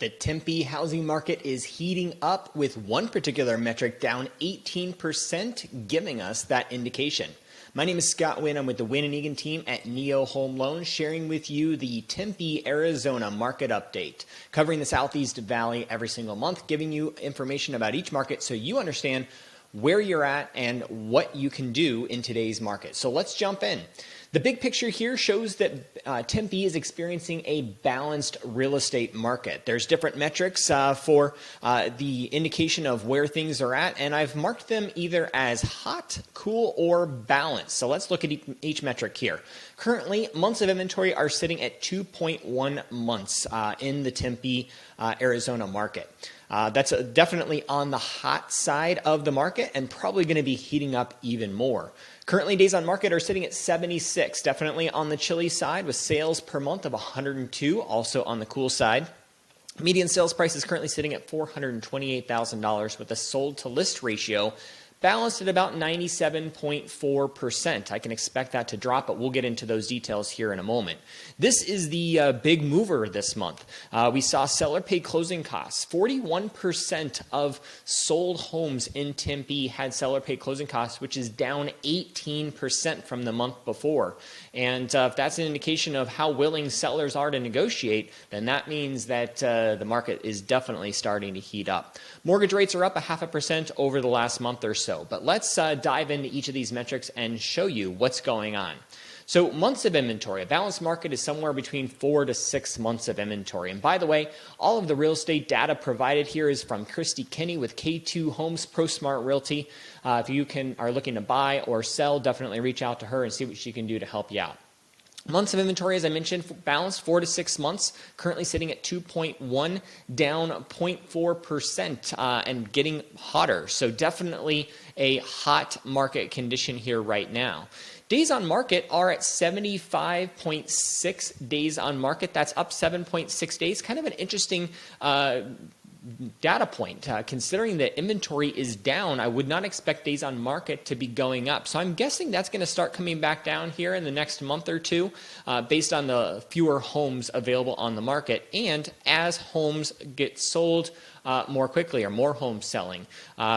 The Tempe housing market is heating up, with one particular metric down 18%, giving us that indication. My name is Scott Wynn. I'm with the Wynn and Egan team at Neo Home Loans, sharing with you the Tempe, Arizona market update, covering the Southeast Valley every single month, giving you information about each market so you understand where you're at and what you can do in today's market. So let's jump in. The big picture here shows that Tempe is experiencing a balanced real estate market. There's different metrics for the indication of where things are at, and I've marked them either as hot, cool, or balanced. So let's look at each metric here. Currently, months of inventory are sitting at 2.1 months in the Tempe, Arizona market. That's definitely on the hot side of the market and probably going to be heating up even more. Currently, days on market are sitting at 76, definitely on the chilly side, with sales per month of 102, also on the cool side. Median sales price is currently sitting at $428,000 with a sold to list ratio balanced at about 97.4%. I can expect that to drop, but we'll get into those details here in a moment. This is the big mover this month. We saw seller paid closing costs. 41% of sold homes in Tempe had seller paid closing costs, which is down 18% from the month before. And if that's an indication of how willing sellers are to negotiate, then that means that the market is definitely starting to heat up. Mortgage rates are up 0.5% over the last month or so. But let's dive into each of these metrics and show you what's going on. So months of inventory, a balanced market is somewhere between 4 to 6 months of inventory. And by the way, all of the real estate data provided here is from Kristi Kenney with K2 Homes ProSmart Realty. If you are looking to buy or sell, definitely reach out to her and see what she can do to help you out. Months of inventory, as I mentioned, balanced 4 to 6 months, currently sitting at 2.1, down 0.4%, and getting hotter. So definitely a hot market condition here right now. Days on market are at 75.6 days on market. That's up 7.6 days. Kind of an interesting data point. Considering that inventory is down, I would not expect days on market to be going up. So I'm guessing that's going to start coming back down here in the next month or two based on the fewer homes available on the market and as homes get sold more quickly or more homes selling.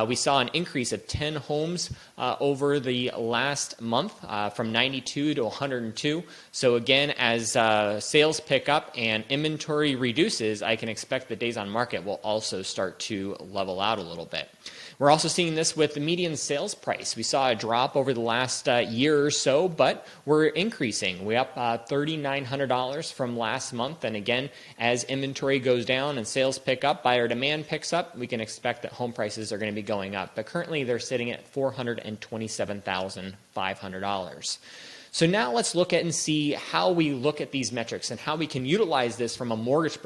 We saw an increase of 10 homes over the last month from 92 to 102. So again, as sales pick up and inventory reduces, I can expect the days on market will also start to level out a little bit. We're also seeing this with the median sales price. We saw a drop over the last year or so, but we're increasing. We're up $3,900 from last month. And again, as inventory goes down and sales pick up, buyer demand picks up, we can expect that home prices are going to be going up. But currently, they're sitting at $427,500. So now let's look at and see how we look at these metrics and how we can utilize this from a mortgage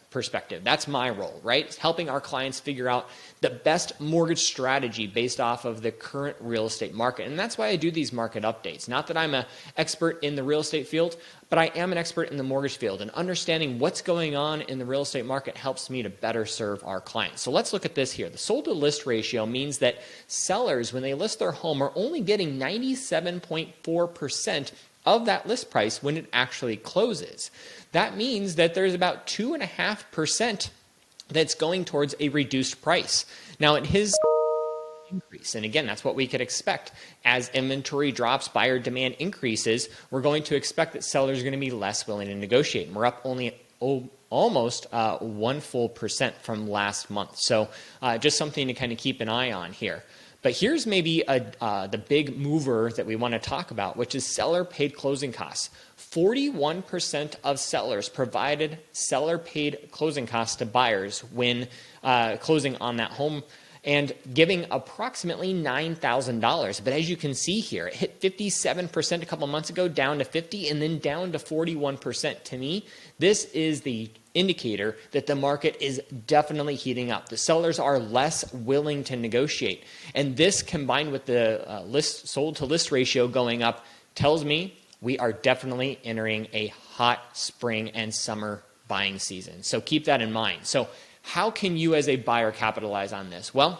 perspective. That's my role, right? It's helping our clients figure out the best mortgage strategy based off of the current real estate market. And that's why I do these market updates. Not that I'm an expert in the real estate field, but I am an expert in the mortgage field. And understanding what's going on in the real estate market helps me to better serve our clients. So let's look at this here. The sold to list ratio means that sellers, when they list their home, are only getting 97.4% of that list price when it actually closes. That means that there's about 2.5% that's going towards a reduced price. Now, it has increase, and again, that's what we could expect. As inventory drops, buyer demand increases, we're going to expect that sellers are going to be less willing to negotiate. And we're up only almost 1 full percent from last month. So just something to kind of keep an eye on here. But here's maybe the big mover that we want to talk about, which is seller paid closing costs. 41% of sellers provided seller paid closing costs to buyers when closing on that home and giving approximately $9,000. But as you can see here, it hit 57% a couple months ago, down to 50, and then down to 41%. To me, this is the indicator that the market is definitely heating up. The sellers are less willing to negotiate. And this, combined with the sold to list ratio going up, tells me we are definitely entering a hot spring and summer buying season. So keep that in mind. So how can you as a buyer capitalize on this? Well,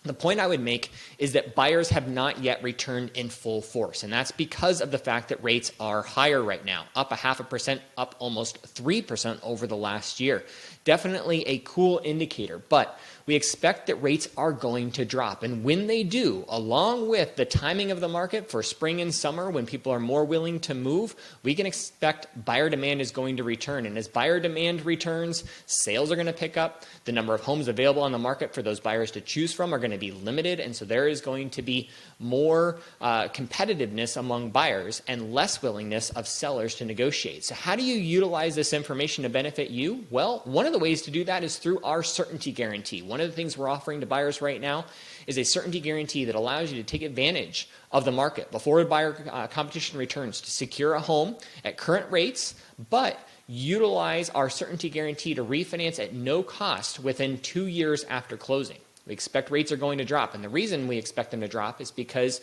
The point I would make is that buyers have not yet returned in full force, and that's because of the fact that rates are higher right now, up 0.5%, up almost 3% over the last year. definitely a cool indicator, but we expect that rates are going to drop. And when they do, along with the timing of the market for spring and summer, when people are more willing to move, we can expect buyer demand is going to return. And as buyer demand returns, sales are going to pick up. The number of homes available on the market for those buyers to choose from are going to be limited. And so there is going to be more competitiveness among buyers and less willingness of sellers to negotiate. So how do you utilize this information to benefit you? Well, one of the ways to do that is through our certainty guarantee. One of the things we're offering to buyers right now is a certainty guarantee that allows you to take advantage of the market before buyer competition returns to secure a home at current rates, but utilize our certainty guarantee to refinance at no cost within 2 years after closing. We expect rates are going to drop, and the reason we expect them to drop is because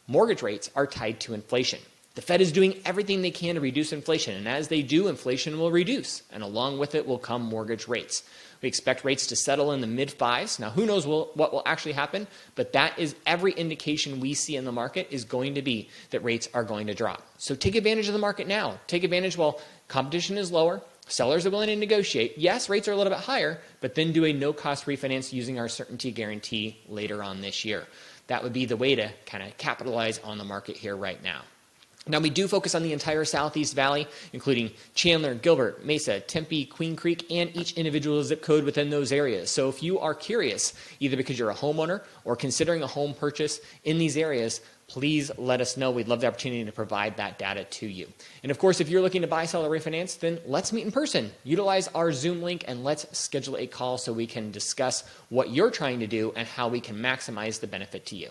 mortgage rates are tied to inflation. The Fed is doing everything they can to reduce inflation, and as they do, inflation will reduce, and along with it will come mortgage rates. We expect rates to settle in the mid-5s. Now, who knows what will actually happen, but that is every indication we see in the market is going to be that rates are going to drop. So take advantage of the market now. Take advantage while competition is lower, sellers are willing to negotiate. Yes, rates are a little bit higher, but then do a no-cost refinance using our certainty guarantee later on this year. That would be the way to kind of capitalize on the market here right now. Now, we do focus on the entire Southeast Valley, including Chandler, Gilbert, Mesa, Tempe, Queen Creek, and each individual zip code within those areas. So if you are curious, either because you're a homeowner or considering a home purchase in these areas, please let us know. We'd love the opportunity to provide that data to you. And of course, if you're looking to buy, sell, or refinance, then let's meet in person. Utilize our Zoom link and let's schedule a call so we can discuss what you're trying to do and how we can maximize the benefit to you.